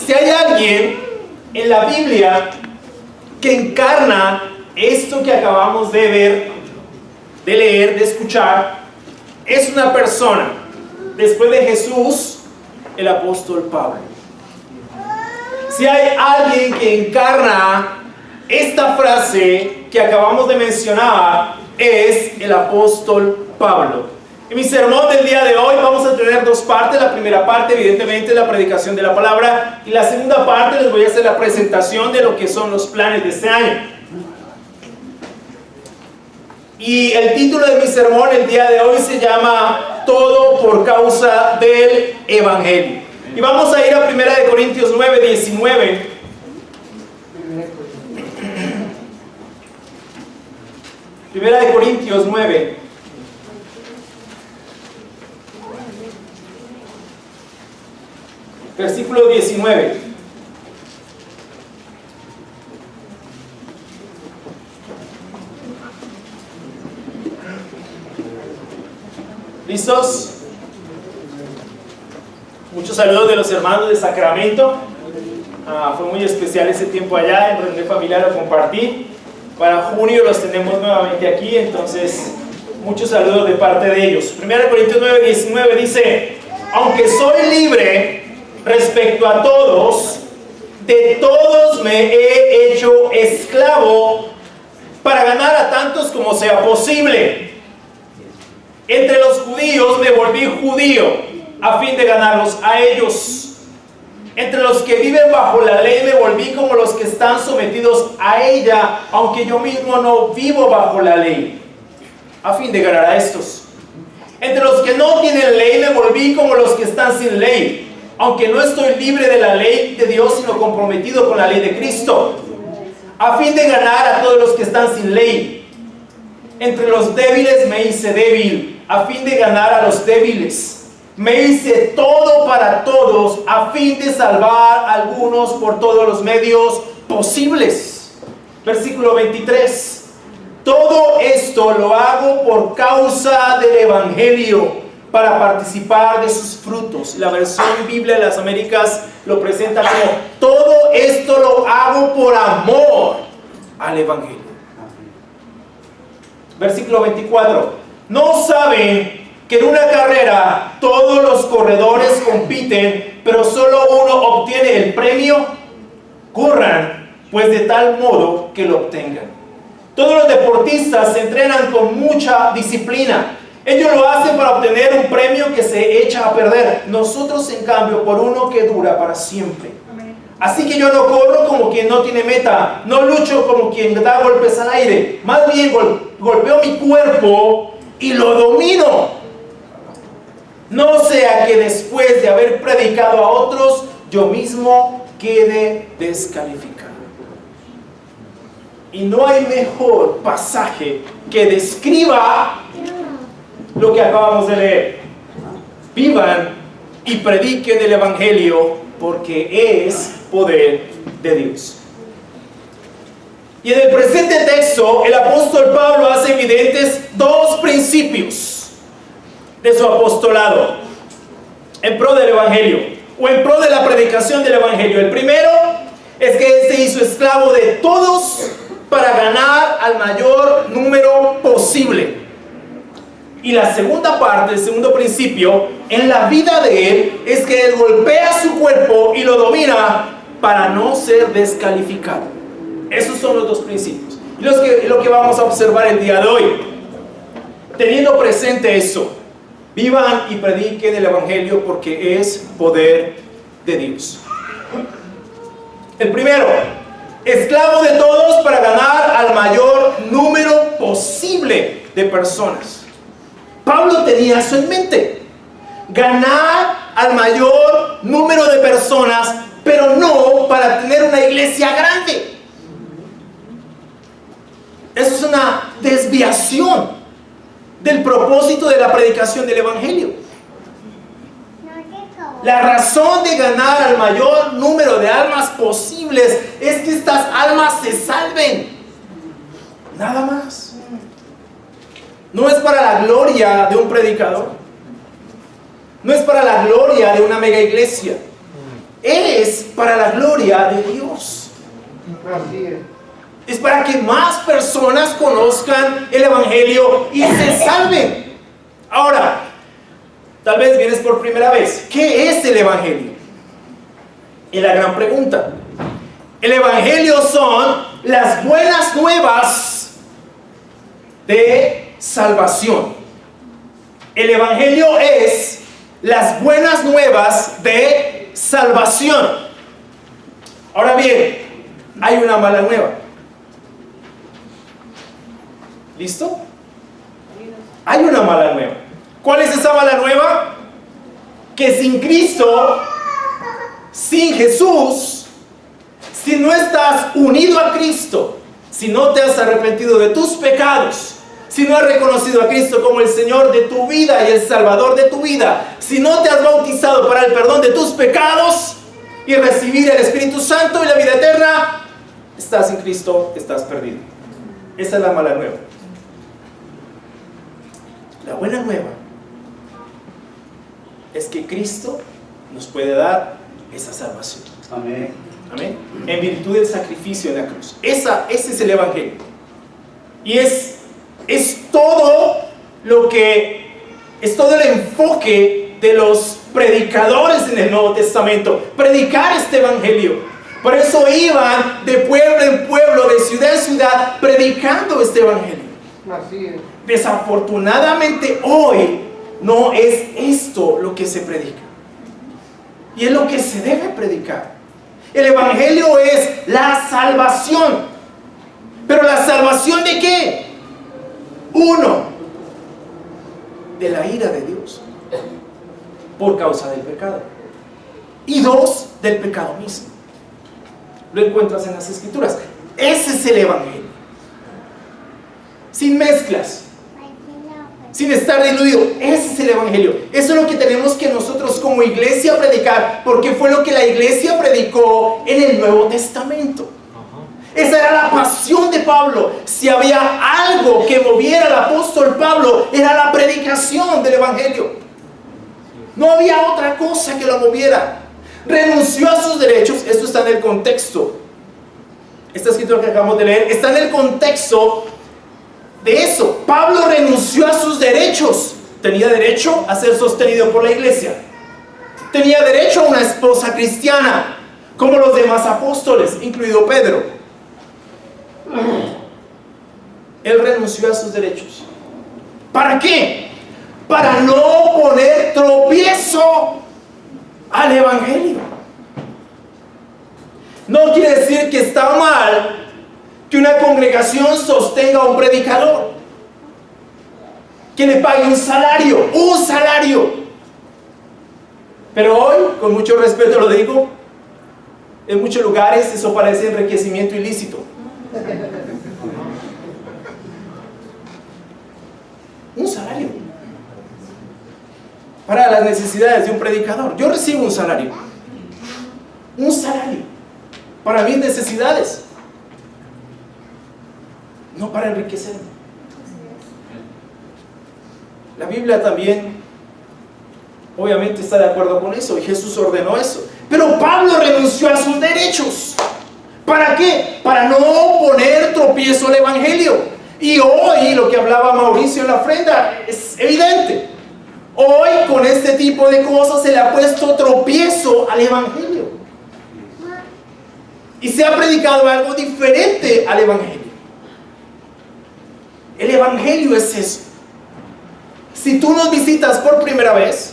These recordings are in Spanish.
Si hay alguien en la Biblia que encarna esto que acabamos de ver, de leer, de escuchar, es una persona, después de Jesús, el apóstol Pablo. Si hay alguien que encarna esta frase que acabamos de mencionar, es el apóstol Pablo. En mi sermón del día de hoy vamos a tener dos partes. La primera parte, evidentemente, es la predicación de la palabra, y la segunda parte les voy a hacer la presentación de lo que son los planes de este año. Y el título de mi sermón el día de hoy se llama Todo por causa del Evangelio. Y vamos a ir a 1 Corintios 9, 19. Primera de Corintios 9. Versículo 19. ¿Listos? Muchos saludos de los hermanos de Sacramento. Fue muy especial ese tiempo allá, en reunión familiar lo compartí. Para junio los tenemos nuevamente aquí, entonces muchos saludos de parte de ellos. 1 Corintios 9, 19 dice: aunque soy libre respecto a todos, de todos me he hecho esclavo para ganar a tantos como sea posible. Entre los judíos me volví judío a fin de ganarlos a ellos. Entre los que viven bajo la ley me volví como los que están sometidos a ella, aunque yo mismo no vivo bajo la ley, a fin de ganar a estos. Entre los que no tienen ley me volví como los que están sin ley, aunque no estoy libre de la ley de Dios, sino comprometido con la ley de Cristo, a fin de ganar a todos los que están sin ley. Entre los débiles me hice débil, a fin de ganar a los débiles. Me hice todo para todos, a fin de salvar a algunos por todos los medios posibles. Versículo 23. Todo esto lo hago por causa del Evangelio, para participar de sus frutos. La versión Biblia de las Américas lo presenta como: todo esto lo hago por amor al Evangelio. Versículo 24. ¿No saben que en una carrera todos los corredores compiten, pero solo uno obtiene el premio? Corran pues de tal modo que lo obtengan. Todos los deportistas se entrenan con mucha disciplina. Ellos lo hacen para obtener un premio que se echa a perder. Nosotros, en cambio, por uno que dura para siempre. Así que yo no corro como quien no tiene meta, no lucho como quien da golpes al aire. Más bien golpeo mi cuerpo y lo domino. No sea que después de haber predicado a otros, yo mismo quede descalificado. Y no hay mejor pasaje que describa lo que acabamos de leer. Vivan y prediquen el Evangelio, porque es poder de Dios. Y en el presente texto, el apóstol Pablo hace evidentes dos principios de su apostolado en pro del Evangelio, o en pro de la predicación del Evangelio. El primero es que él se hizo esclavo de todos para ganar al mayor número posible. Y la segunda parte, el segundo principio en la vida de él, es que él golpea su cuerpo y lo domina para no ser descalificado. Esos son los dos principios, y lo que vamos a observar el día de hoy. Teniendo presente eso, vivan y prediquen el Evangelio, porque es poder de Dios. El primero: esclavo de todos para ganar al mayor número posible de personas. Pablo tenía eso en mente: ganar al mayor número de personas, pero no para tener una iglesia grande. Eso es una desviación del propósito de la predicación del Evangelio. La razón de ganar al mayor número de almas posibles es que estas almas se salven. Nada más. No es para la gloria de un predicador. No es para la gloria de una mega iglesia. es para la gloria de Dios. Así es. Es para que más personas conozcan el Evangelio y se salven. Ahora, tal vez vienes por primera vez. ¿Qué es el Evangelio? Es la gran pregunta. El Evangelio son las buenas nuevas de salvación. El Evangelio es las buenas nuevas de salvación. Ahora bien, hay una mala nueva. ¿Listo? Hay una mala nueva. ¿Cuál es esa mala nueva? Que sin Cristo, sin Jesús, si no estás unido a Cristo, si no te has arrepentido de tus pecados, si no has reconocido a Cristo como el Señor de tu vida y el Salvador de tu vida, si no te has bautizado para el perdón de tus pecados y recibir el Espíritu Santo y la vida eterna, estás sin Cristo, estás perdido. Esa es la mala nueva. La buena nueva es que Cristo nos puede dar esa salvación. Amén. Amén. En virtud del sacrificio en la cruz. Ese es el Evangelio. Y es todo el enfoque de los predicadores en el Nuevo Testamento. Predicar este Evangelio. Por eso iban de pueblo en pueblo, de ciudad en ciudad, predicando este Evangelio. Así es. Desafortunadamente hoy no es esto lo que se predica. Y es lo que se debe predicar. El Evangelio es la salvación. ¿Pero la salvación de qué? Uno, de la ira de Dios por causa del pecado. Y dos, del pecado mismo. Lo encuentras en las Escrituras. Ese es el Evangelio. Sin mezclas, sin estar diluido. Ese es el Evangelio. Eso es lo que tenemos que nosotros como iglesia predicar, porque fue lo que la iglesia predicó en el Nuevo Testamento. Esa era la pasión de Pablo. Si había algo que moviera al apóstol Pablo, era la predicación del Evangelio. No había otra cosa que lo moviera. Renunció a sus derechos. Esto está en el contexto. Esta escritura que acabamos de leer está en el contexto de eso. Pablo renunció a sus derechos. Tenía derecho a ser sostenido por la iglesia. Tenía derecho a una esposa cristiana, como los demás apóstoles, incluido Pedro. Él renunció a sus derechos. ¿Para qué? Para no poner tropiezo al Evangelio. No quiere decir que está mal que una congregación sostenga a un predicador, que le pague un salario. Pero hoy, con mucho respeto lo digo, en muchos lugares eso parece enriquecimiento ilícito. Un salario para las necesidades de un predicador. Yo recibo un salario para mis necesidades, no para enriquecerme. La Biblia también obviamente está de acuerdo con eso, y Jesús ordenó eso. Pero Pablo renunció a sus derechos. ¿Para qué? Para no poner tropiezo al Evangelio. Y hoy, lo que hablaba Mauricio en la ofrenda, es evidente. Hoy, con este tipo de cosas, se le ha puesto tropiezo al Evangelio. Y se ha predicado algo diferente al Evangelio. El Evangelio es eso. Si tú nos visitas por primera vez,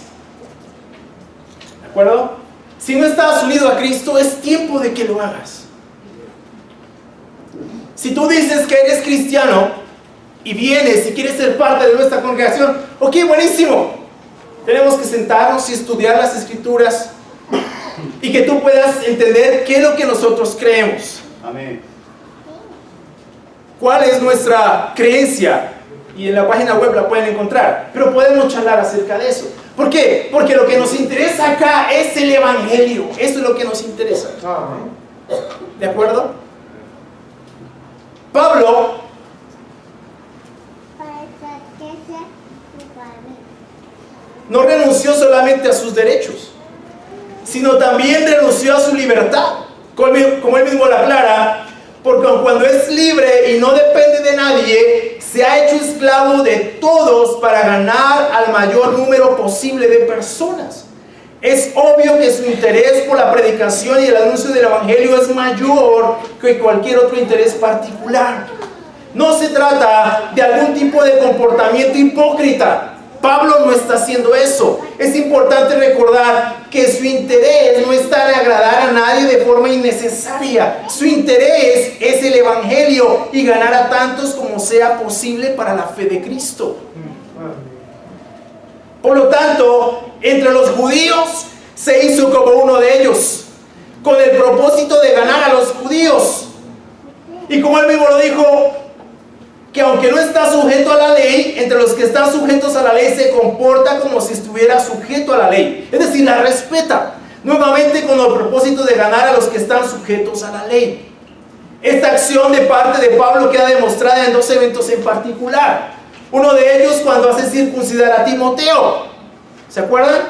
¿de acuerdo? Si no estás unido a Cristo, es tiempo de que lo hagas. Si tú dices que eres cristiano y vienes y quieres ser parte de nuestra congregación, ok, buenísimo. Tenemos que sentarnos y estudiar las Escrituras y que tú puedas entender qué es lo que nosotros creemos. Amén. ¿Cuál es nuestra creencia? Y en la página web la pueden encontrar. Pero podemos charlar acerca de eso. ¿Por qué? Porque lo que nos interesa acá es el Evangelio. Eso es lo que nos interesa. Amén. ¿De acuerdo? Pablo no renunció solamente a sus derechos. sino también renunció a su libertad, como él mismo la aclara, porque aun cuando es libre y no depende de nadie, se ha hecho esclavo de todos para ganar al mayor número posible de personas. Es obvio que su interés por la predicación y el anuncio del evangelio es mayor que cualquier otro interés particular. No se trata de algún tipo de comportamiento hipócrita. Pablo no está haciendo eso. Es importante recordar que su interés no está en agradar a nadie de forma innecesaria. Su interés es el evangelio y ganar a tantos como sea posible para la fe de Cristo. Por lo tanto, entre los judíos se hizo como uno de ellos, con el propósito de ganar a los judíos. Y como él mismo lo dijo, que aunque no está sujeto a la ley, entre los que están sujetos a la ley se comporta como si estuviera sujeto a la ley. Es decir, la respeta, nuevamente con el propósito de ganar a los que están sujetos a la ley. Esta acción de parte de Pablo queda demostrada en dos eventos en particular. Uno de ellos cuando hace circuncidar a Timoteo. ¿Se acuerdan?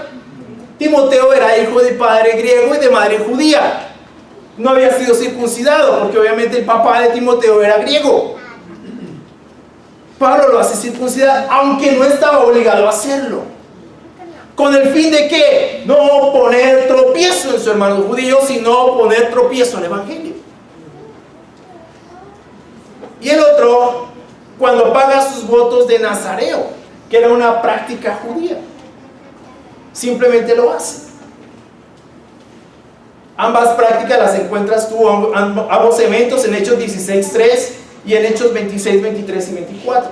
Timoteo era hijo de padre griego y de madre judía. No había sido circuncidado porque obviamente el papá de Timoteo era griego. Pablo lo hace circuncidar, aunque no estaba obligado a hacerlo. ¿Con el fin de qué? No poner tropiezo en su hermano judío, sino poner tropiezo al evangelio. Y el otro, cuando paga sus votos de nazareo, que era una práctica judía. Simplemente lo hace. Ambas prácticas las encuentras tú, ambos eventos, en Hechos 16:3 y en Hechos 26, 23 y 24.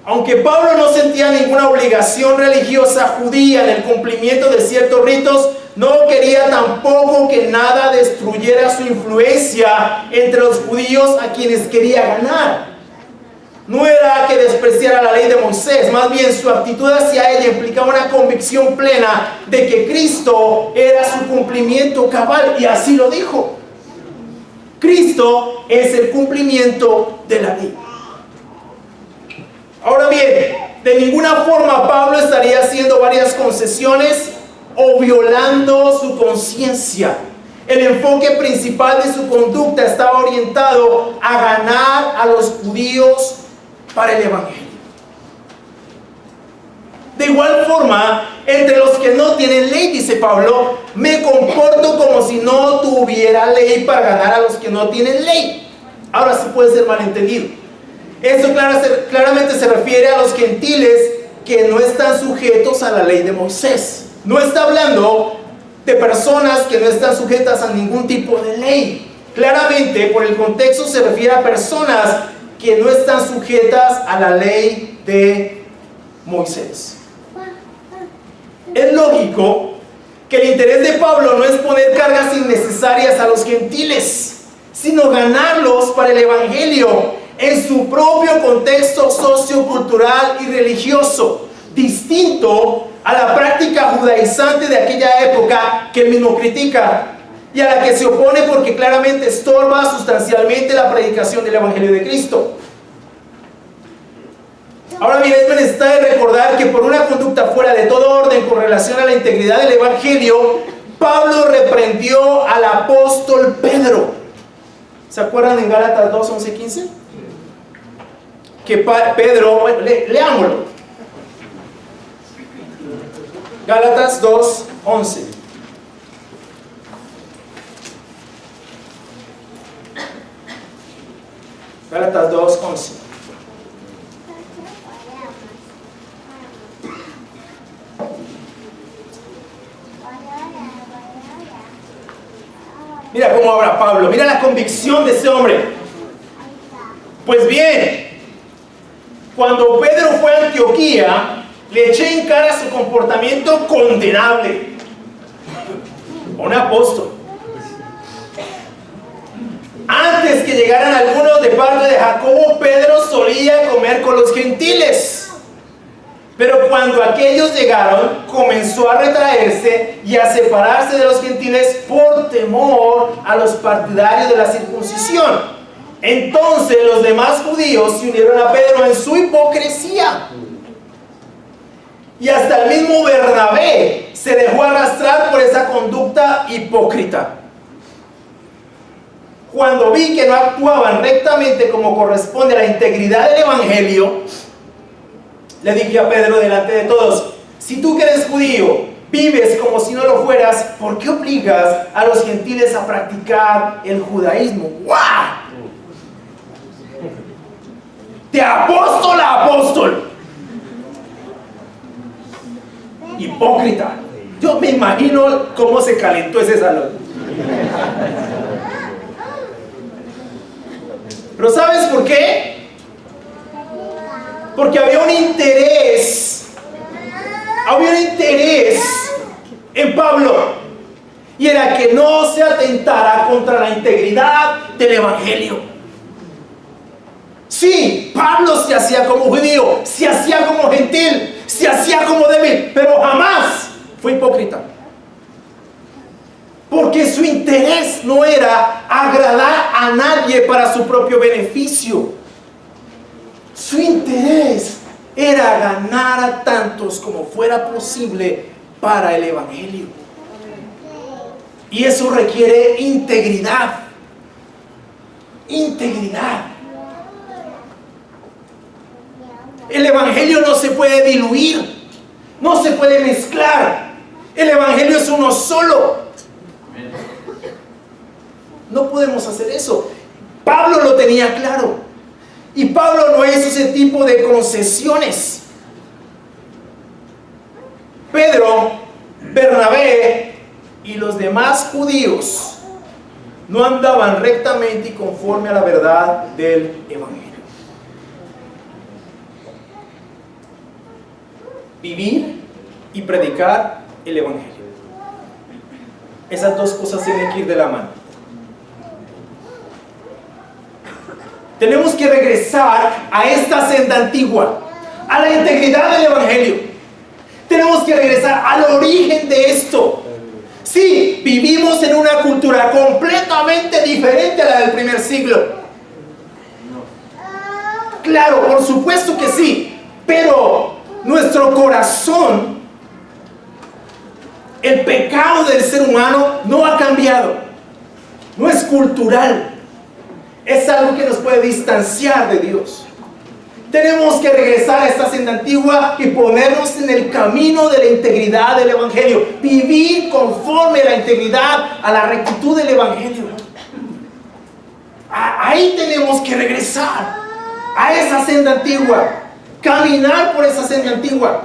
Aunque Pablo no sentía ninguna obligación religiosa judía en el cumplimiento de ciertos ritos, no quería tampoco que nada destruyera su influencia entre los judíos a quienes quería ganar. No era que despreciara la ley de Moisés, más bien su actitud hacia ella implicaba una convicción plena de que Cristo era su cumplimiento cabal, y así lo dijo. Cristo es el cumplimiento de la ley. Ahora bien, de ninguna forma Pablo estaría haciendo varias concesiones o violando su conciencia. El enfoque principal de su conducta estaba orientado a ganar a los judíos para el evangelio. De igual forma, entre los que no tienen ley, dice Pablo, me comporto como si no tuviera ley para ganar a los que no tienen ley. Ahora sí puede ser malentendido. Esto claramente se refiere a los gentiles que no están sujetos a la ley de Moisés. No está hablando de personas que no están sujetas a ningún tipo de ley. Claramente, por el contexto, se refiere a personas que no están sujetas a la ley de Moisés. Es lógico que el interés de Pablo no es poner cargas innecesarias a los gentiles, sino ganarlos para el evangelio en su propio contexto sociocultural y religioso, distinto a la práctica judaizante de aquella época que él mismo critica y a la que se opone porque claramente estorba sustancialmente la predicación del evangelio de Cristo. Ahora bien, es menester recordar que por una conducta fuera de todo orden con relación a la integridad del evangelio, Pablo reprendió al apóstol Pedro. ¿Se acuerdan en Gálatas 2, 11, 15? Que Pedro, bueno, leámoslo. Gálatas 2, 11. Gálatas 2, 11. Mira cómo habla Pablo, mira la convicción de ese hombre. Pues bien, cuando Pedro fue a Antioquía, le eché en cara su comportamiento condenable. Un apóstol. Antes que llegaran algunos de parte de Jacobo, Pedro solía comer con los gentiles. Pero cuando aquellos llegaron, comenzó a retraerse y a separarse de los gentiles por temor a los partidarios de la circuncisión. Entonces los demás judíos se unieron a Pedro en su hipocresía. Y hasta el mismo Bernabé se dejó arrastrar por esa conducta hipócrita. Cuando vi que no actuaban rectamente como corresponde a la integridad del Evangelio, le dije a Pedro delante de todos: si tú que eres judío vives como si no lo fueras, ¿por qué obligas a los gentiles a practicar el judaísmo? ¡Guau! De apóstol a apóstol. Hipócrita. Yo me imagino cómo se calentó ese salón. Pero ¿sabes por qué? Porque había un interés en Pablo, y era que no se atentara contra la integridad del Evangelio. Sí, Pablo se hacía como judío, se hacía como gentil, se hacía como débil, pero jamás fue hipócrita. Porque su interés no era agradar a nadie para su propio beneficio. Su interés era ganar a tantos como fuera posible para el Evangelio. Y eso requiere integridad. Integridad. El Evangelio no se puede diluir, no se puede mezclar. El Evangelio es uno solo. No podemos hacer eso. Pablo lo tenía claro. Y Pablo no hizo ese tipo de concesiones. Pedro, Bernabé y los demás judíos no andaban rectamente y conforme a la verdad del Evangelio. Vivir y predicar el Evangelio. Esas dos cosas tienen que ir de la mano. Tenemos que regresar a esta senda antigua, a la integridad del Evangelio. Tenemos que regresar al origen de esto. Sí, vivimos en una cultura completamente diferente a la del primer siglo. Claro, por supuesto que sí, pero nuestro corazón, el pecado del ser humano no ha cambiado. No es cultural. Es algo que nos puede distanciar de Dios. Tenemos que regresar a esta senda antigua y ponernos en el camino de la integridad del Evangelio. Vivir conforme a la integridad, a la rectitud del Evangelio. Ahí tenemos que regresar a esa senda antigua. Caminar por esa senda antigua.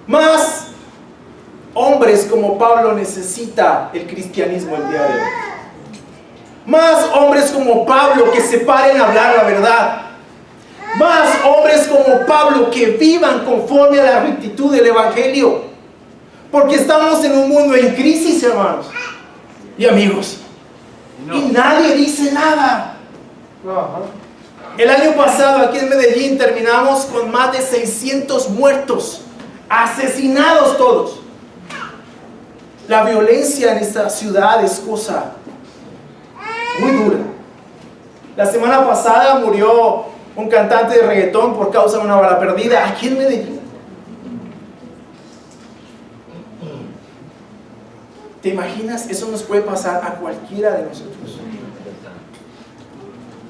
Más hombres como Pablo necesita el cristianismo el día de hoy. Más hombres como Pablo que se paren a hablar la verdad. Más hombres como Pablo que vivan conforme a la rectitud del Evangelio. Porque estamos en un mundo en crisis, hermanos y amigos. Y nadie dice nada. El año pasado aquí en Medellín terminamos con más de 600 muertos, asesinados todos. La violencia en esta ciudad es cosa muy dura. La semana pasada murió un cantante de reggaetón por causa de una bala perdida aquí en Medellín. ¿Te imaginas? Eso nos puede pasar a cualquiera de nosotros.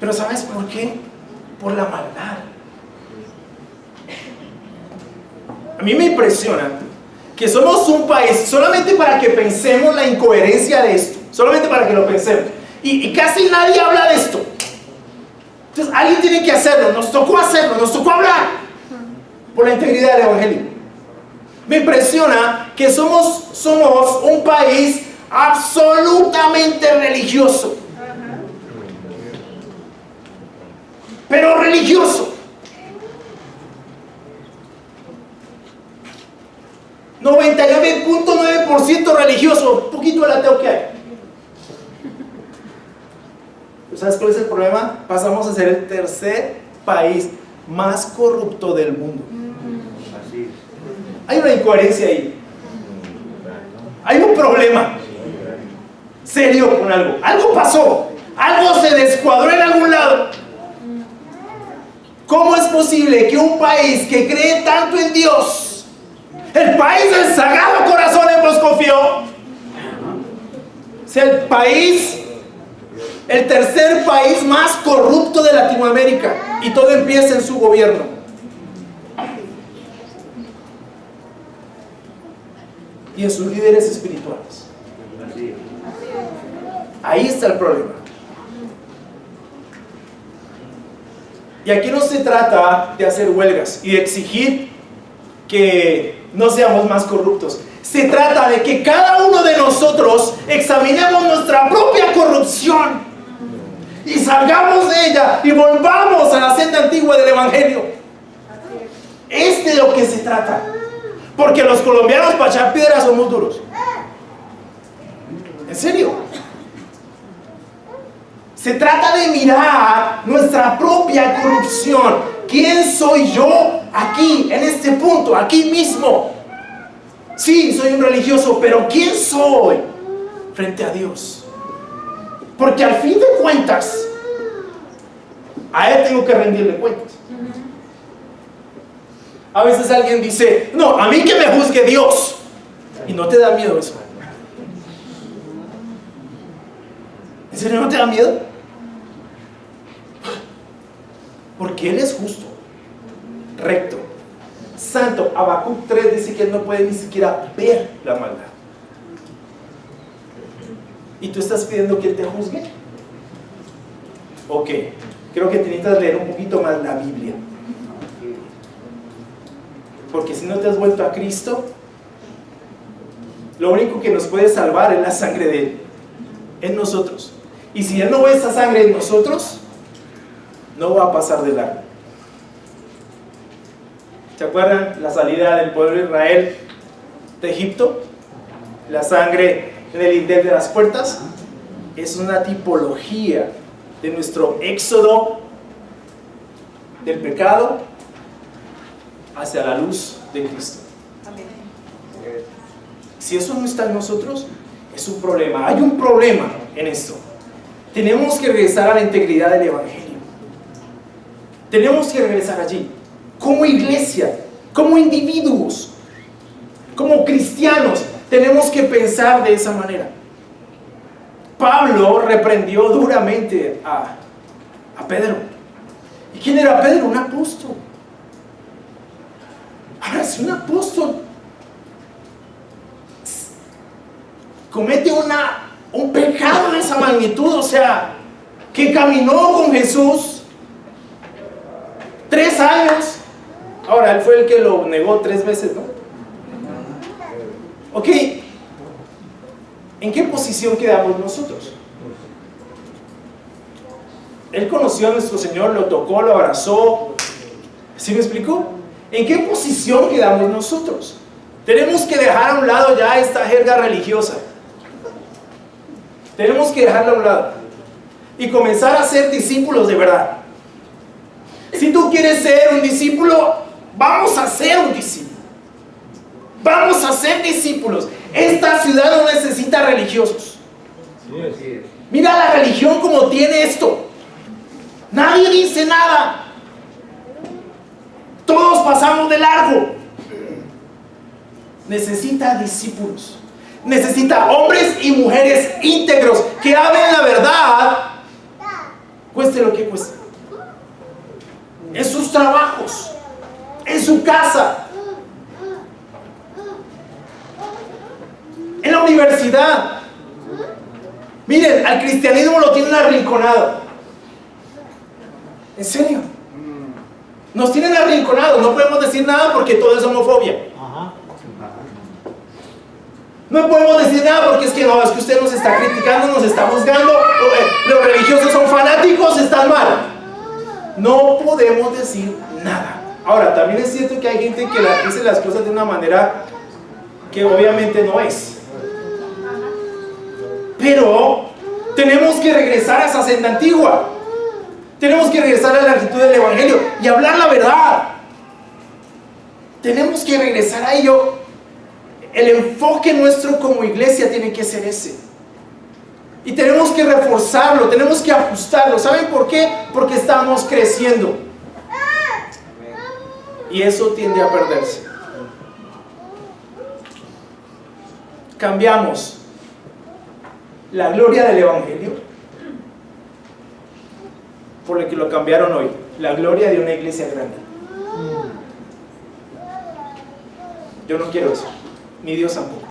Pero ¿sabes por qué? Por la maldad. A mí me impresiona que somos un país, solamente para que pensemos la incoherencia de esto, solamente para que lo pensemos, y casi nadie habla de esto. Entonces alguien tiene que hacerlo, nos tocó hablar por la integridad del Evangelio. Me impresiona que somos un país absolutamente religioso. Pero religioso. 99.9% religioso, un poquito el ateo que hay. ¿Sabes cuál es el problema? Pasamos a ser el tercer país más corrupto del mundo. Hay una incoherencia ahí. Hay un problema serio con algo. Algo pasó. Algo se descuadró en algún lado. ¿Cómo es posible que un país que cree tanto en Dios, el país del Sagrado Corazón hemos confiado, sea el país, el tercer país más corrupto de Latinoamérica, y todo empieza en su gobierno? Y en sus líderes espirituales. Ahí está el problema. Y aquí no se trata de hacer huelgas y de exigir que no seamos más corruptos. Se trata de que cada uno de nosotros examinemos nuestra propia corrupción y salgamos de ella y volvamos a la senda antigua del Evangelio. Es de lo que se trata. Porque los colombianos para echar piedras somos duros. ¿En serio? Se trata de mirar nuestra propia corrupción. ¿Quién soy yo aquí, en este punto, aquí mismo? Sí, soy un religioso, pero ¿quién soy frente a Dios? Porque al fin de cuentas, a Él tengo que rendirle cuentas. A veces alguien dice, no, a mí que me juzgue Dios. ¿Y no te da miedo eso? ¿En serio no te da miedo? Porque Él es justo, recto, santo. Habacuc 3 dice que Él no puede ni siquiera ver la maldad. ¿Y tú estás pidiendo que Él te juzgue? Ok, creo que te necesitas leer un poquito más la Biblia. Porque si no te has vuelto a Cristo, lo único que nos puede salvar es la sangre de Él, en nosotros. Y si Él no ve esa sangre en nosotros, no va a pasar de largo. ¿Se acuerdan la salida del pueblo de Israel de Egipto? La sangre en el dintel de las puertas es una tipología de nuestro éxodo del pecado hacia la luz de Cristo. Si eso no está en nosotros, es un problema. Hay un problema en esto. Tenemos que regresar a la integridad del Evangelio. Tenemos que regresar allí. Como iglesia, como individuos, como cristianos, tenemos que pensar de esa manera. Pablo reprendió duramente a Pedro. ¿Y quién era Pedro? Un apóstol. Ahora, si un apóstol comete un pecado de esa magnitud, o sea, que caminó con Jesús 3 años, ahora él fue el que lo negó 3 veces, ¿no? Ok, ¿en qué posición quedamos nosotros? Él conoció a nuestro Señor, lo tocó, lo abrazó. ¿Sí me explicó? ¿En qué posición quedamos nosotros? Tenemos que dejar a un lado ya esta jerga religiosa. Tenemos que dejarla a un lado y comenzar a ser discípulos de verdad. Si tú quieres ser un discípulo, vamos a ser un discípulo. Vamos a ser discípulos. Esta ciudad no necesita religiosos. Mira la religión como tiene esto. Nadie dice nada. Todos pasamos de largo. Necesita discípulos. Necesita hombres y mujeres íntegros que amen la verdad, cueste lo que cueste. En sus trabajos, en su casa, en la universidad. Miren, al cristianismo lo tienen arrinconado. ¿En serio? Nos tienen arrinconados, no podemos decir nada porque todo es homofobia. No podemos decir nada porque es que no, es que usted nos está criticando, nos está juzgando, los religiosos son fanáticos, están mal. No podemos decir nada. Ahora, también es cierto que hay gente que dice las cosas de una manera que obviamente no es. Pero tenemos que regresar a esa senda antigua. Tenemos que regresar a la actitud del Evangelio y hablar la verdad. Tenemos que regresar a ello. El enfoque nuestro como iglesia tiene que ser ese. Y tenemos que reforzarlo, tenemos que ajustarlo. ¿Saben por qué? Porque estamos creciendo. Y eso tiende a perderse. Cambiamos la gloria del Evangelio por lo que lo cambiaron hoy, la gloria de una iglesia grande. Yo no quiero eso, ni Dios tampoco.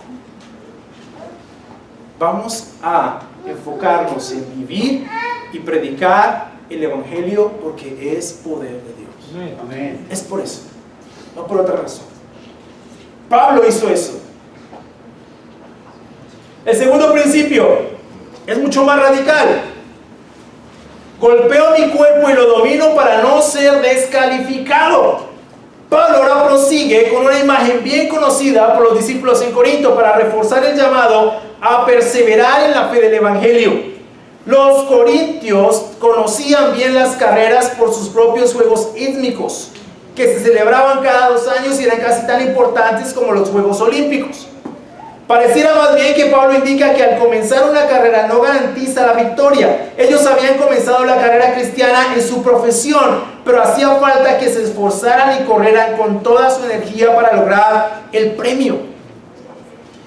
Vamos a enfocarnos en vivir y predicar el Evangelio porque es poder de Dios. Amén. Es por eso, no por otra razón. Pablo hizo eso. El segundo principio es mucho más radical. Golpeo mi cuerpo y lo domino para no ser descalificado. Pablo ahora prosigue con una imagen bien conocida por los discípulos en Corinto para reforzar el llamado a perseverar en la fe del Evangelio. Los corintios conocían bien las carreras por sus propios juegos ídmicos, que se celebraban cada 2 años y eran casi tan importantes como los Juegos Olímpicos. Pareciera más bien que Pablo indica que al comenzar una carrera no garantiza la victoria. Ellos habían comenzado la carrera cristiana en su profesión, pero hacía falta que se esforzaran y corrieran con toda su energía para lograr el premio.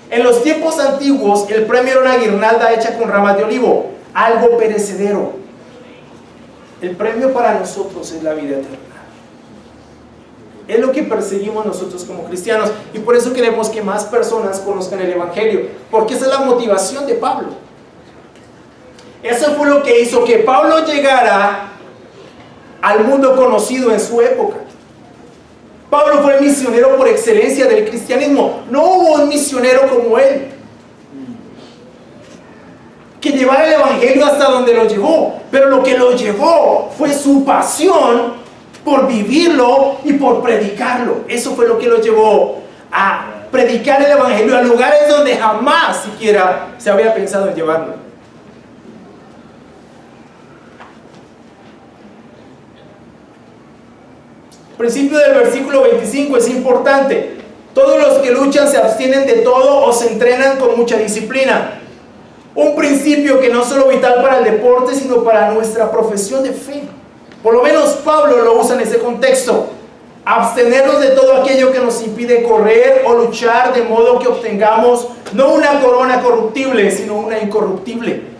En los tiempos antiguos, el premio era una guirnalda hecha con ramas de olivo, algo perecedero. El premio para nosotros es la vida eterna. Es lo que perseguimos nosotros como cristianos, y por eso queremos que más personas conozcan el Evangelio, porque esa es la motivación de Pablo. Eso fue lo que hizo que Pablo llegara al mundo conocido en su época. Pablo fue el misionero por excelencia del cristianismo. No hubo un misionero como él que llevara el Evangelio hasta donde lo llevó, pero lo que lo llevó fue su pasión por vivirlo y por predicarlo. Eso fue lo que lo llevó a predicar el Evangelio a lugares donde jamás siquiera se había pensado en llevarlo. El principio del versículo 25 es importante. Todos los que luchan se abstienen de todo o se entrenan con mucha disciplina. Un principio que no es solo vital para el deporte, sino para nuestra profesión de fe. Por lo menos Pablo lo usa en ese contexto. Abstenernos de todo aquello que nos impide correr o luchar de modo que obtengamos no una corona corruptible, sino una incorruptible.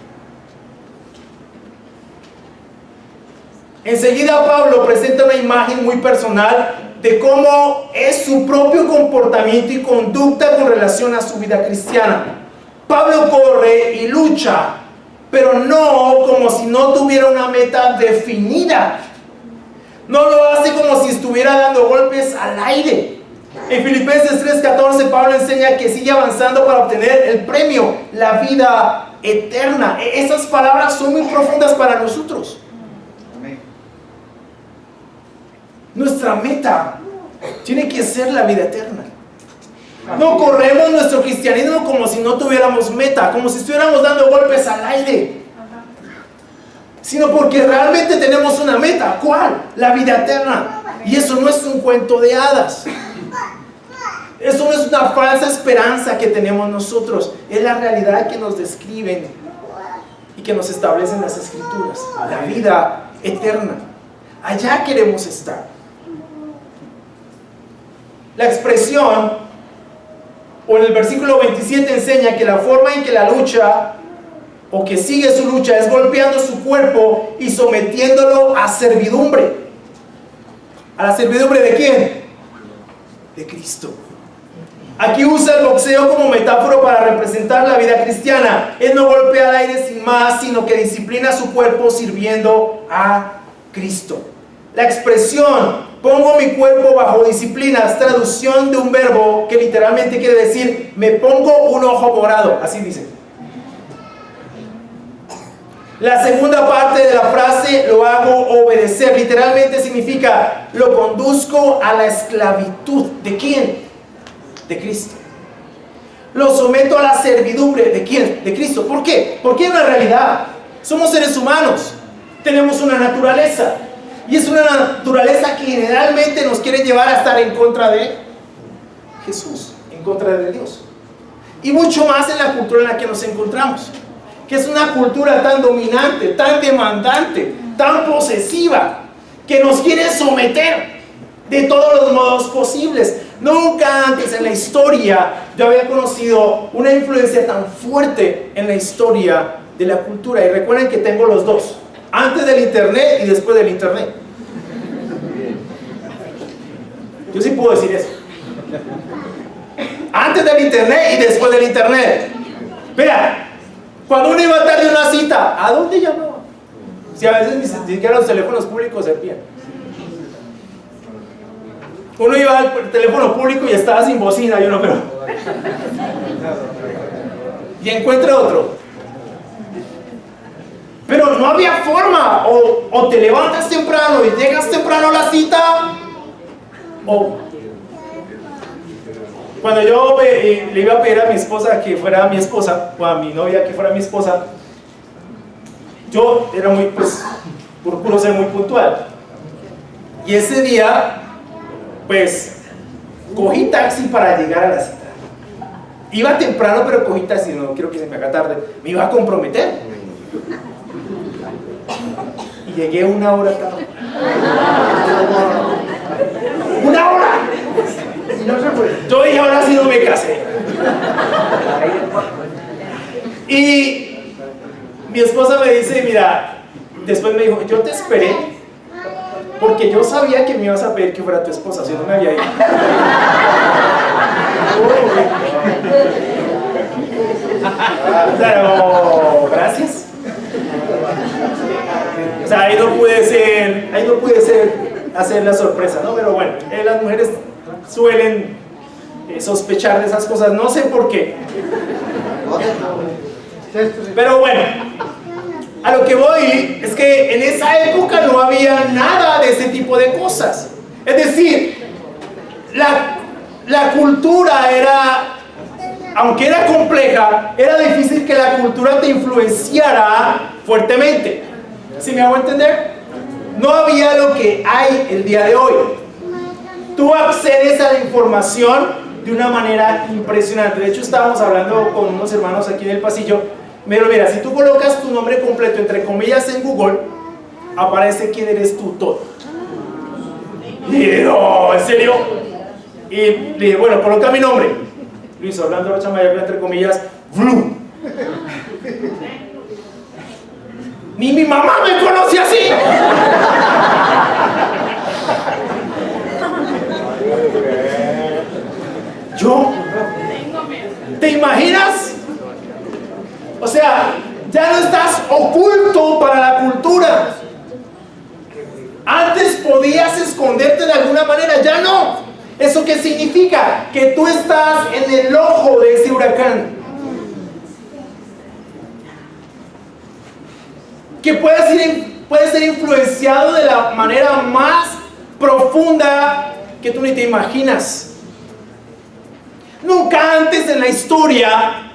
Enseguida Pablo presenta una imagen muy personal de cómo es su propio comportamiento y conducta con relación a su vida cristiana. Pablo corre y lucha, pero no como si no tuviera una meta definida. No lo hace como si estuviera dando golpes al aire. En Filipenses 3:14 Pablo enseña que sigue avanzando para obtener el premio, la vida eterna. Esas palabras son muy profundas para nosotros. Amén. Nuestra meta tiene que ser la vida eterna. No corremos nuestro cristianismo como si no tuviéramos meta, como si estuviéramos dando golpes al aire, sino porque realmente tenemos una meta. ¿Cuál? La vida eterna. Y eso no es un cuento de hadas. Eso no es una falsa esperanza que tenemos nosotros. Es la realidad que nos describen y que nos establecen las Escrituras. La vida eterna. Allá queremos estar. La expresión, o en el versículo 27 enseña que la forma en que la lucha, o que sigue su lucha, es golpeando su cuerpo y sometiéndolo a servidumbre. ¿A la servidumbre de quién? De Cristo. Aquí usa el boxeo como metáfora para representar la vida cristiana. Él no golpea al aire sin más, sino que disciplina su cuerpo sirviendo a Cristo. La expresión pongo mi cuerpo bajo disciplina es traducción de un verbo que literalmente quiere decir me pongo un ojo morado. Así dice. La segunda parte de la frase lo hago obedecer. Literalmente significa lo conduzco a la esclavitud. ¿De quién? De Cristo. Lo someto a la servidumbre. ¿De quién? De Cristo. ¿Por qué? Porque es una realidad. Somos seres humanos. Tenemos una naturaleza. Y es una naturaleza que generalmente nos quiere llevar a estar en contra de Jesús, en contra de Dios. Y mucho más en la cultura en la que nos encontramos, que es una cultura tan dominante, tan demandante, tan posesiva, que nos quiere someter. de todos los modos posibles. Nunca antes en la historia yo había conocido una influencia tan fuerte en la historia de la cultura. Y recuerden que tengo los dos, antes del internet y después del internet. Yo sí puedo decir eso. Antes del internet y después del internet. Vea, cuando uno iba tarde a una cita, ¿a dónde llamaba? Si a veces ni siquiera los teléfonos públicos servían. Uno iba al teléfono público y estaba sin bocina, y uno, pero... y encuentra otro. Pero no había forma, o te levantas temprano y llegas temprano a la cita, o... Cuando yo le iba a pedir a mi esposa que fuera mi esposa, o a mi novia que fuera mi esposa, yo era muy, pues, procuro ser muy puntual. Y ese día, pues, cogí taxi para llegar a la cita. Iba temprano, pero cogí taxi, no quiero que se me haga tarde. Me iba a comprometer. Y llegué 1 hora tarde. ¡1 hora! No se puede. Yo dije, ahora sí no me casé. Y mi esposa me dice, mira, después me dijo, yo te esperé porque yo sabía que me ibas a pedir que fuera tu esposa, si no me había ido. Pero, gracias. O sea, ahí no pude hacer la sorpresa, ¿no? Pero bueno, las mujeres suelen sospechar de esas cosas, no sé por qué. Pero bueno, a lo que voy es que en esa época no había nada de ese tipo de cosas. Es decir, la cultura era, aunque era compleja, era difícil que la cultura te influenciara fuertemente. ¿Sí me hago entender? No había lo que hay el día de hoy. Tú accedes a la información de una manera impresionante. De hecho, estábamos hablando con unos hermanos aquí en el pasillo. Pero mira, si tú colocas tu nombre completo entre comillas en Google, aparece quién eres tú todo. Y dije, no, ¿en serio? Y le dije, bueno, coloca mi nombre. Luis Orlando Rocha Mayor, entre comillas, ¡Vlu! Ni mi mamá me conoce así. ¿Yo? ¿Te imaginas? O sea, ya no estás oculto para la cultura. Antes podías esconderte de alguna manera, ya no. ¿Eso qué significa? Que tú estás en el ojo de ese huracán. Que puedes ser influenciado de la manera más profunda que tú ni te imaginas. Nunca antes en la historia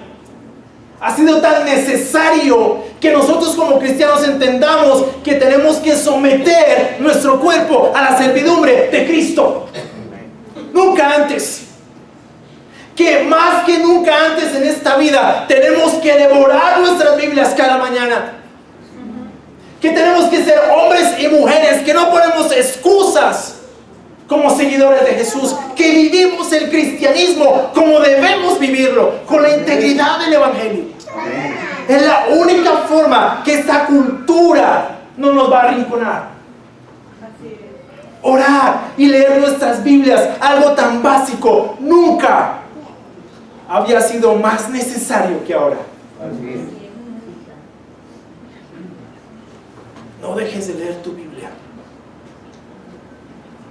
ha sido tan necesario que nosotros como cristianos entendamos que tenemos que someter nuestro cuerpo a la servidumbre de Cristo. Nunca antes. Que más que nunca antes en esta vida tenemos que devorar nuestras Biblias cada mañana. Que tenemos que ser hombres y mujeres que no ponemos excusas como seguidores de Jesús, que vivimos el cristianismo como debemos vivirlo, con la integridad del Evangelio. Es la única forma que esta cultura no nos va a arrinconar. Orar y leer nuestras Biblias, algo tan básico, nunca había sido más necesario que ahora. No dejes de leer tu Biblia.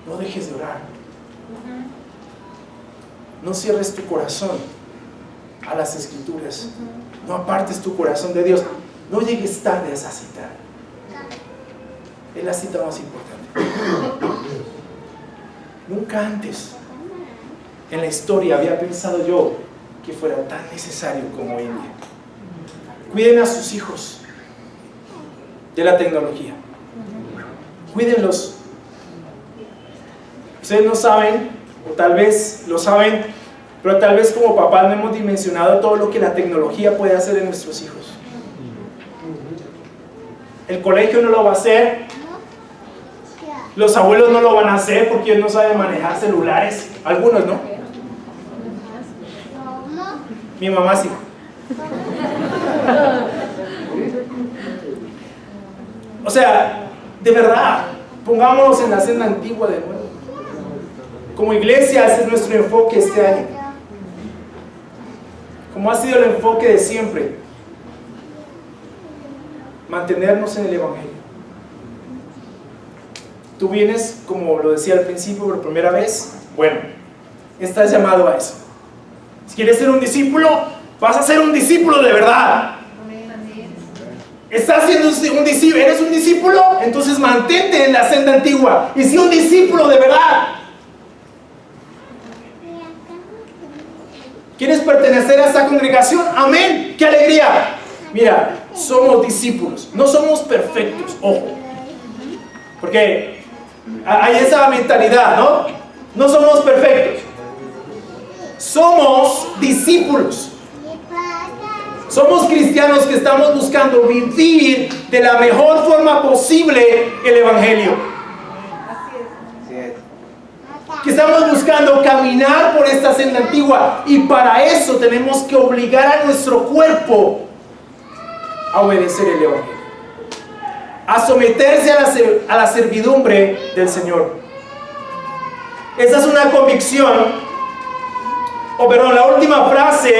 No dejes de orar. No cierres tu corazón a las Escrituras. No apartes tu corazón de Dios. No llegues tarde a esa cita. Es la cita más importante. Nunca antes en la historia había pensado yo que fuera tan necesario como hoy en día. Cuiden a sus hijos de la tecnología. Cuídenlos. Ustedes no saben, o tal vez lo saben, pero tal vez como papás no hemos dimensionado todo lo que la tecnología puede hacer en nuestros hijos. El colegio no lo va a hacer, Los abuelos no lo van a hacer porque ellos no saben manejar celulares. Algunos, ¿no? Mi mamá sí. O sea, de verdad, pongámonos en la senda antigua de nuevo. Como iglesia, ese es nuestro enfoque este año. Como ha sido el enfoque de siempre. Mantenernos en el Evangelio. Tú vienes, como lo decía al principio, por primera vez. Bueno, estás llamado a eso. Si quieres ser un discípulo, vas a ser un discípulo de verdad. Estás siendo un discípulo, eres un discípulo, entonces mantente en la senda antigua y sé un discípulo de verdad. ¿Quieres pertenecer a esta congregación? Amén, qué alegría. Mira, somos discípulos, no somos perfectos, ojo, porque hay esa mentalidad, ¿no? No somos perfectos, somos discípulos. Somos cristianos que estamos buscando vivir de la mejor forma posible el Evangelio. Que estamos buscando caminar por esta senda antigua. Y para eso tenemos que obligar a nuestro cuerpo a obedecer el Evangelio. A someterse a la servidumbre del Señor. Esa es una convicción. La última frase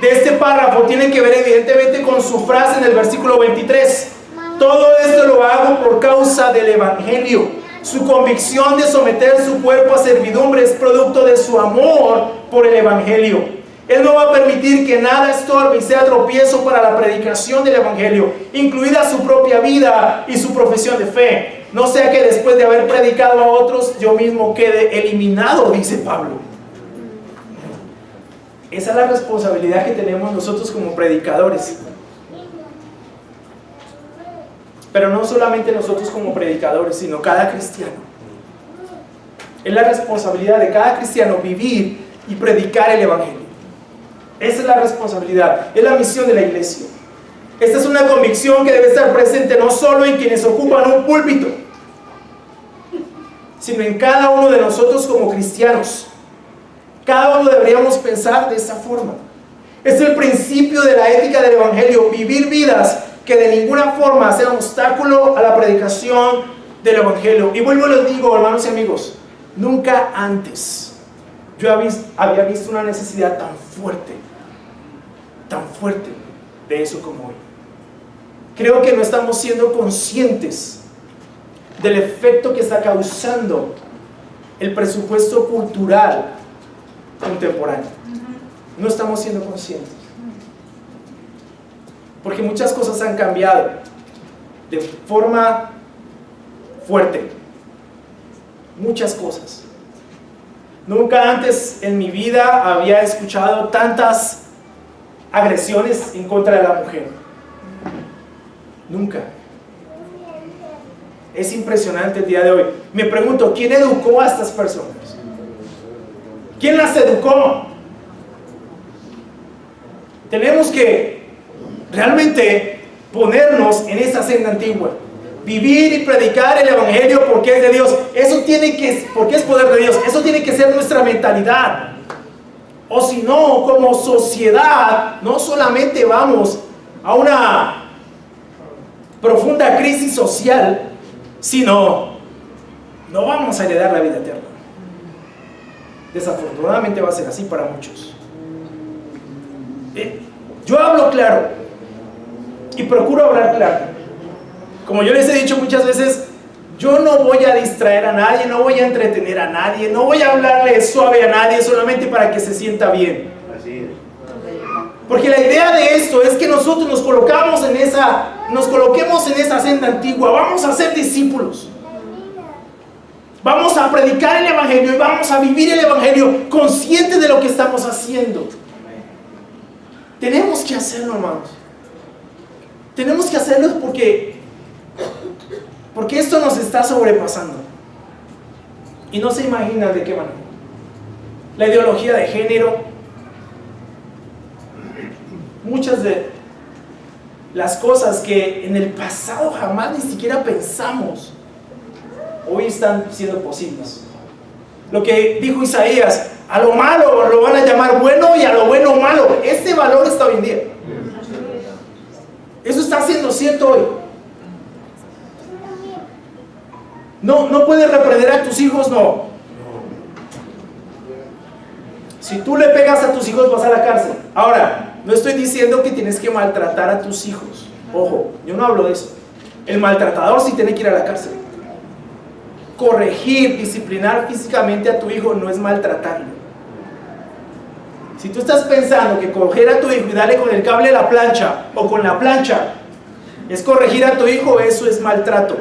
de este párrafo tiene que ver evidentemente con su frase en el versículo 23. Todo esto lo hago por causa del Evangelio. Su convicción de someter su cuerpo a servidumbre es producto de su amor por el Evangelio. Él no va a permitir que nada estorbe y sea tropiezo para la predicación del Evangelio, incluida su propia vida y su profesión de fe. No sea que después de haber predicado a otros, yo mismo quede eliminado, dice Pablo. Esa es la responsabilidad que tenemos nosotros como predicadores. Pero no solamente nosotros como predicadores, sino cada cristiano. Es la responsabilidad de cada cristiano vivir y predicar el Evangelio. Esa es la responsabilidad, es la misión de la iglesia. Esta es una convicción que debe estar presente no solo en quienes ocupan un púlpito, sino en cada uno de nosotros como cristianos. Cada uno deberíamos pensar de esa forma. Es el principio de la ética del Evangelio, vivir vidas que de ninguna forma sean obstáculo a la predicación del Evangelio. Y vuelvo y les digo, hermanos y amigos, nunca antes yo había visto una necesidad tan fuerte de eso como hoy. Creo que no estamos siendo conscientes del efecto que está causando el presupuesto cultural contemporáneo. No estamos siendo conscientes, porque muchas cosas han cambiado de forma fuerte. Muchas cosas. Nunca antes en mi vida había escuchado tantas agresiones en contra de la mujer. Nunca. Es impresionante el día de hoy. Me pregunto, ¿quién educó a estas personas? ¿Quién las educó? Tenemos que realmente ponernos en esa senda antigua. Vivir y predicar el Evangelio porque es de Dios. Porque es poder de Dios. Eso tiene que ser nuestra mentalidad. O si no, como sociedad, no solamente vamos a una profunda crisis social, sino no vamos a heredar la vida eterna. Desafortunadamente va a ser así para muchos. Yo hablo claro y procuro hablar claro. Como yo les he dicho muchas veces, yo no voy a distraer a nadie, no voy a entretener a nadie, no voy a hablarle suave a nadie solamente para que se sienta bien. Porque la idea de esto es que nosotros nos coloquemos en esa senda antigua. Vamos a ser discípulos. Vamos a predicar el Evangelio y vamos a vivir el Evangelio conscientes de lo que estamos haciendo. Tenemos que hacerlo, hermanos. Tenemos que hacerlo porque esto nos está sobrepasando. Y no se imaginan de qué manera. La ideología de género, muchas de las cosas que en el pasado jamás ni siquiera pensamos, hoy están siendo posibles. Lo que dijo Isaías, a lo malo lo van a llamar bueno y a lo bueno malo. Este valor está hoy en día. Eso está siendo cierto hoy. No puedes reprender a tus hijos, no. Si tú le pegas a tus hijos vas a la cárcel. Ahora, no estoy diciendo que tienes que maltratar a tus hijos. Ojo, yo no hablo de eso. El maltratador sí tiene que ir a la cárcel. Corregir, disciplinar físicamente a tu hijo no es maltratarlo. Si tú estás pensando que coger a tu hijo y darle con el cable de la plancha o con la plancha es corregir a tu hijo, eso es maltrato.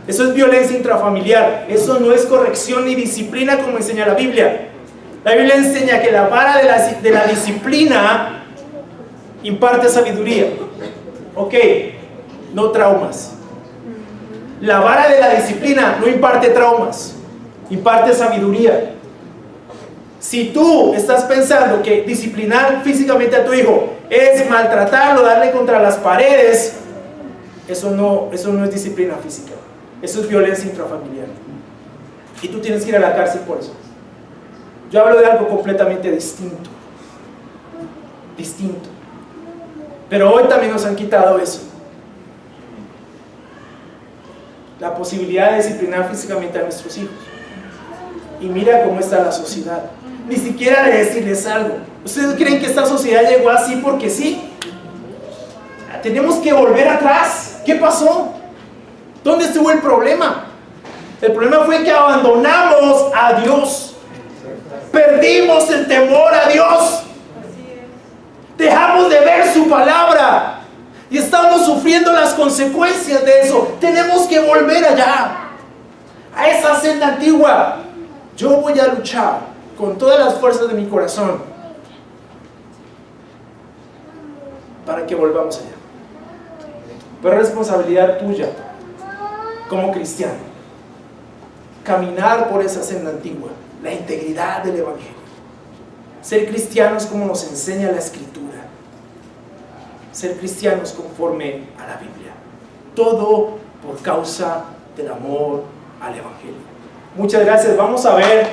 Eso es violencia intrafamiliar. Eso no es corrección ni disciplina como enseña la Biblia. La Biblia enseña que la vara de la disciplina imparte sabiduría. Ok, no traumas. La vara de la disciplina no imparte traumas, imparte sabiduría. Si tú estás pensando que disciplinar físicamente a tu hijo es maltratarlo, darle contra las paredes, eso no es disciplina física. Eso es violencia intrafamiliar. Y tú tienes que ir a la cárcel por eso. Yo hablo de algo completamente distinto. Distinto. Pero hoy también nos han quitado eso. La posibilidad de disciplinar físicamente a nuestros hijos. Y mira cómo está la sociedad. Ni siquiera de decirles algo. ¿Ustedes creen que esta sociedad llegó así porque sí? Tenemos que volver atrás. ¿Qué pasó? ¿Dónde estuvo el problema? El problema fue que abandonamos a Dios. Perdimos el temor a Dios. Dejamos de ver su palabra. Y estamos sufriendo las consecuencias de eso. Tenemos que volver allá, a esa senda antigua. Yo voy a luchar con todas las fuerzas de mi corazón para que volvamos allá. Pero es responsabilidad tuya como cristiano caminar por esa senda antigua, la integridad del Evangelio, ser cristianos como nos enseña la Escritura, ser cristianos conforme a la Biblia, todo por causa del amor al Evangelio. Muchas gracias. Vamos a ver